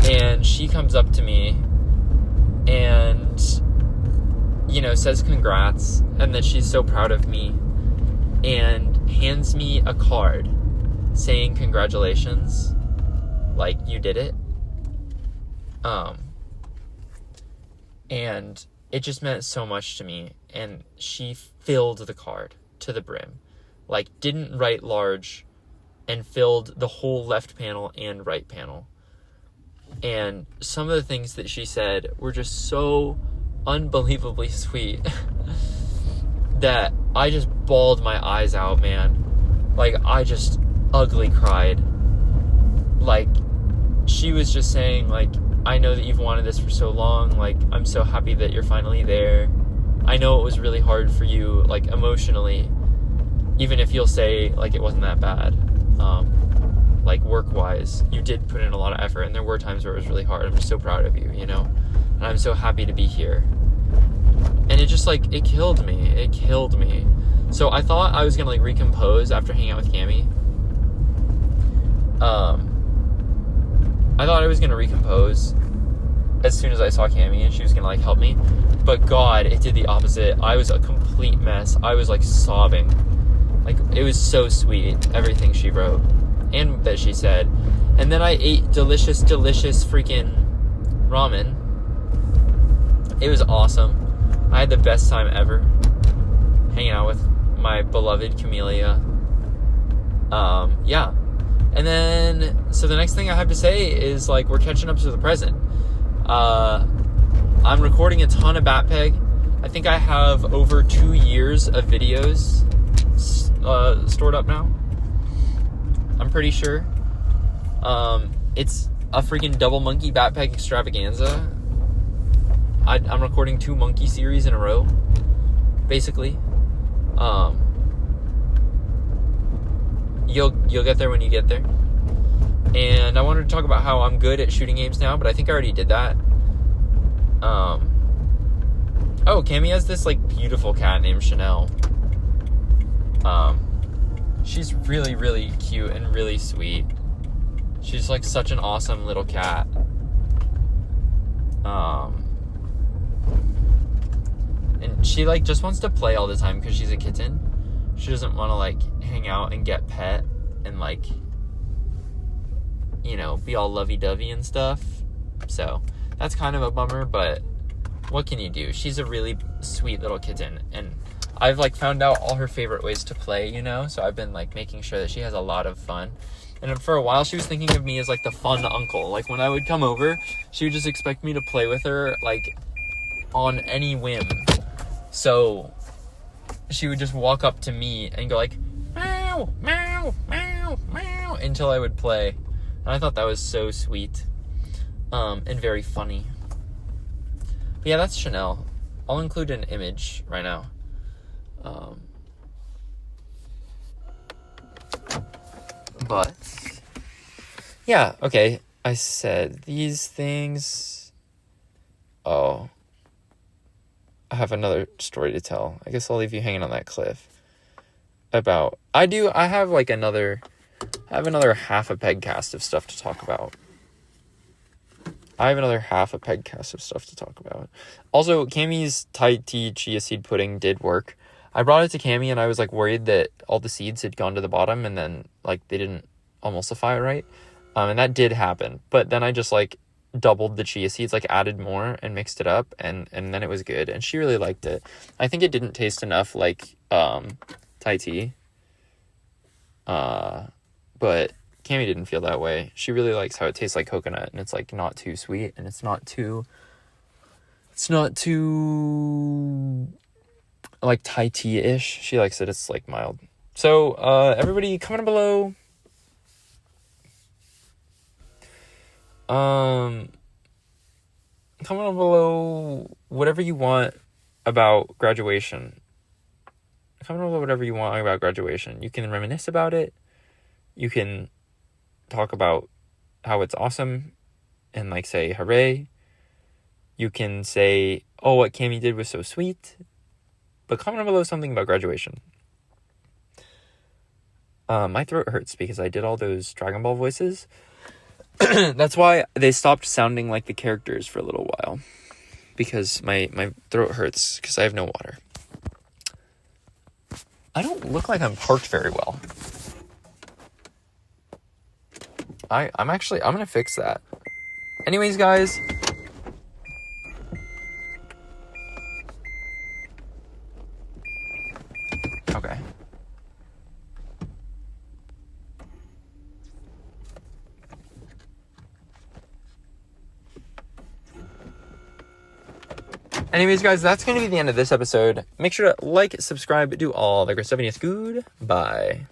and she comes up to me, and, you know, says congrats, and that she's so proud of me, and hands me a card saying congratulations, like, you did it. And it just meant so much to me, and she filled the card to the brim, like, didn't write large, and filled the whole left panel and right panel. And some of the things that she said were just so unbelievably sweet that I just bawled my eyes out, man. Like, I just ugly cried. Like, she was just saying, like, I know that you've wanted this for so long. Like, I'm so happy that you're finally there. I know it was really hard for you, like, emotionally, even if you'll say, like, it wasn't that bad. Like, work-wise, you did put in a lot of effort, and there were times where it was really hard. I'm just so proud of you, you know? And I'm so happy to be here. And it just, like, it killed me. It killed me. So I thought I was gonna, like, recompose after hanging out with Cammie. I thought I was gonna recompose as soon as I saw Cammie, and she was gonna, like, help me. But God, it did the opposite. I was a complete mess. I was, like, sobbing. Like, it was so sweet, everything she wrote and that she said. And then I ate delicious freaking ramen. It was awesome. I had the best time ever hanging out with my beloved Camellia. Yeah. And then, so the next thing I have to say is, like, we're catching up to the present. I'm recording a ton of Gradpeg. I think I have over 2 years of videos stored up now. I'm pretty sure. It's a freaking double monkey Gradpeg extravaganza. I'm recording 2 monkey series in a row, basically. You'll get there when you get there. And I wanted to talk about how I'm good at shooting games now, but I think I already did that. Oh, Cammie has this, like, beautiful cat named Chanel. She's really, really cute and really sweet. She's, like, such an awesome little cat. And she, like, just wants to play all the time because she's a kitten. She doesn't want to, like, hang out and get pet and, like, you know, be all lovey-dovey and stuff. So that's kind of a bummer, but what can you do? She's a really sweet little kitten, and I've, like, found out all her favorite ways to play, you know? So I've been, like, making sure that she has a lot of fun. And for a while, she was thinking of me as, like, the fun uncle. Like, when I would come over, she would just expect me to play with her, like, on any whim. So she would just walk up to me and go, like, meow, meow, meow, meow, until I would play. And I thought that was so sweet, and very funny. But yeah, that's Chanel. I'll include an image right now. But yeah, okay. I said these things. Oh, I have another story to tell. I guess I'll leave you hanging on that cliff. I have another half a PEGCAST of stuff to talk about. Also, Cammie's Thai tea chia seed pudding did work. I brought it to Cammie, and I was, like, worried that all the seeds had gone to the bottom, and then, like, they didn't emulsify right. And that did happen. But then I just, like, doubled the chia seeds, like added more and mixed it up, and then it was good, and she really liked it. I think it didn't taste enough like Thai tea, but Cami didn't feel that way. She really likes how it tastes like coconut, and it's like not too sweet, and it's not too like Thai tea-ish. She likes it. It's like mild. So everybody comment below comment below whatever you want about graduation. Comment below whatever you want about graduation. You can reminisce about it. You can talk about how it's awesome and like say hooray. You can say, oh, what Cami did was so sweet. But comment below something about graduation. My throat hurts because I did all those Dragon Ball voices. That's why they stopped sounding like the characters for a little while. Because my throat hurts because I have no water. I don't look like I'm parked very well. I'm gonna fix that. Anyways, guys. Okay. Anyways, guys, that's going to be the end of this episode. Make sure to like, subscribe, do all the great stuff, and yes, goodbye.